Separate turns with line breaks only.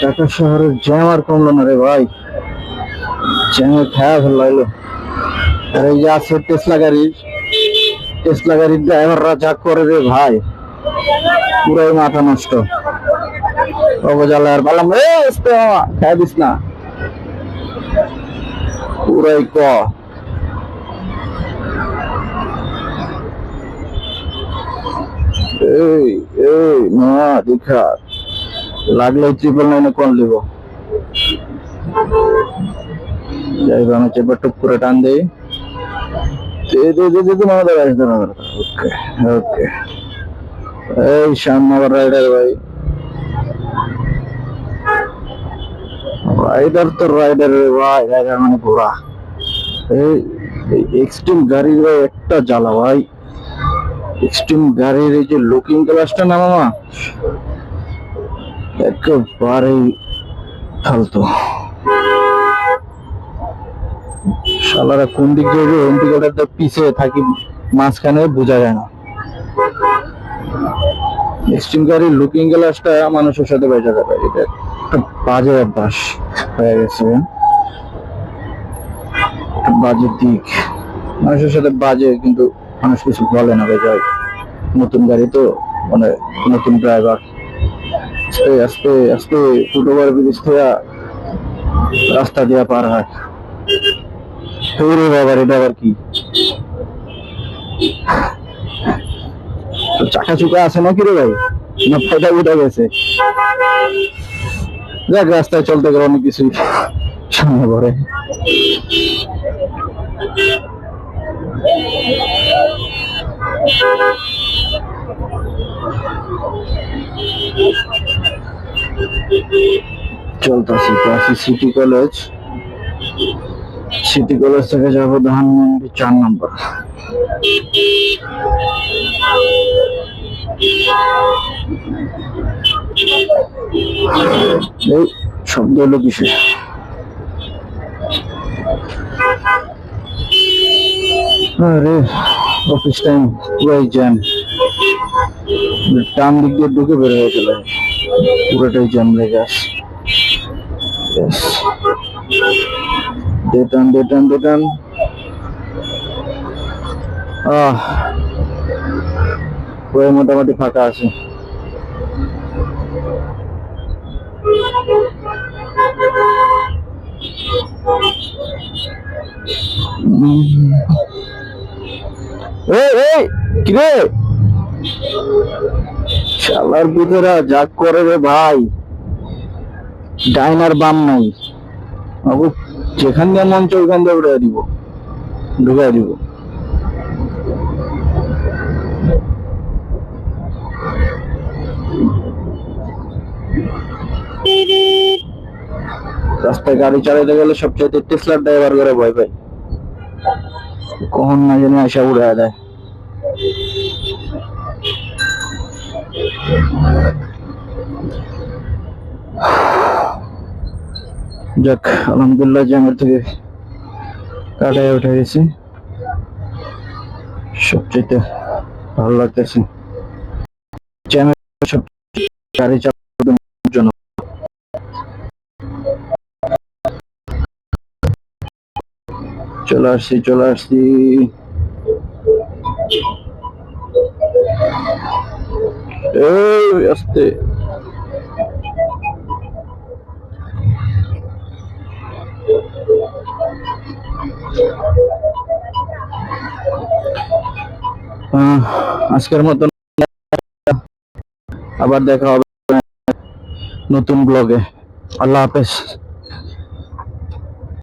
ঢাকা শহরের জ্যাম আর কমলো না রে ভাই, জ্যামে খেয়া ফেললো। আর এই যে আছে টেসলা গাড়ির ড্রাইভাররা যা করে রে ভাই, পুরাই মাথা নষ্ট। অবজালে আর বললাম খেয়ে দিস না, পুরাই এই এই না দেখা লাগলে 999 কোন লিব। যাইব আমি চেপে টুক করে টান দেই। ওকে ওকে, এই সামনে আবার রাইডার ভাই, রাইডার তো রাইডার রে ভাই, রাইডার মানে ঘোড়া। এই এক্সট্রিম গাড়ির ভাই একটা জ্বালা ভাই, এক্সট্রিম গাড়ির এই যে লুকিং গ্লাসটা না মামা, একেবারেই ফালতু। শালারা কোন দিক যাবে, ইন্ডিকেটরটা পিছিয়ে থাকি মাঝখানে বোঝা যায় না। এক্সট্রিম গাড়ির লুকিং গ্লাসটা মানুষের সাথে বেঁচে যাবে, এটা একটা বাজে অভ্যাস হয়ে গেছে, বাজে দিক। মানুষের সাথে বাজে, কিন্তু মানুষ কিছু বলে না বেজায়। নতুন গাড়ি তো, মানে নতুন ড্রাইভার, আস্তে আস্তে আস্তে ফুটওভার ব্রিজ থেকে রাস্তা দিয়া পার হয়। এটা আবার কি চাকা চুকা আছে নাকি রে ভাই, না ফায়দা উঠে গেছে? দেখ রাস্তায় চলতে গেলে অনেক কিছুই সামনে পড়ে। চলতেছি সিটি কলেজ, সিটি কলেজ থেকে যাবো ধানমন্ডি 4 নম্বর। এই শব্দ হলো কিসে? আরে অফিস টাইম পুরাই জ্যাম, টান দিক দিয়ে ঢুকে বের হয়ে চলে, পুরোটাই জ্যাম লেগে আছে। ডেটান মোটামুটি ফাঁকা আছে। কিরে শালার ভিতরে যা করে রে ভাই, ডাইনার বাম নাই, যেখান দিয়ে মঞ্চ ওইখান দিয়ে ঢুকাই দিব। রাস্তায় গাড়ি চালাতে গেলে সবচেয়ে টেসলার ড্রাইভার করে ভয় পাই, কখন না জানি আসা উড়ে দেয়। যাক আলহামদুলিল্লাহ, জ্যামের থেকে কাটায় উঠে গেছি, সবচেয়ে ভালো লাগতেছে জ্যামের গাড়ি চালানোর জন্য। চলে আসছি আস্তে। আজকের মতন আবার দেখা হবে নতুন ব্লগে। আল্লাহ হাফেজ।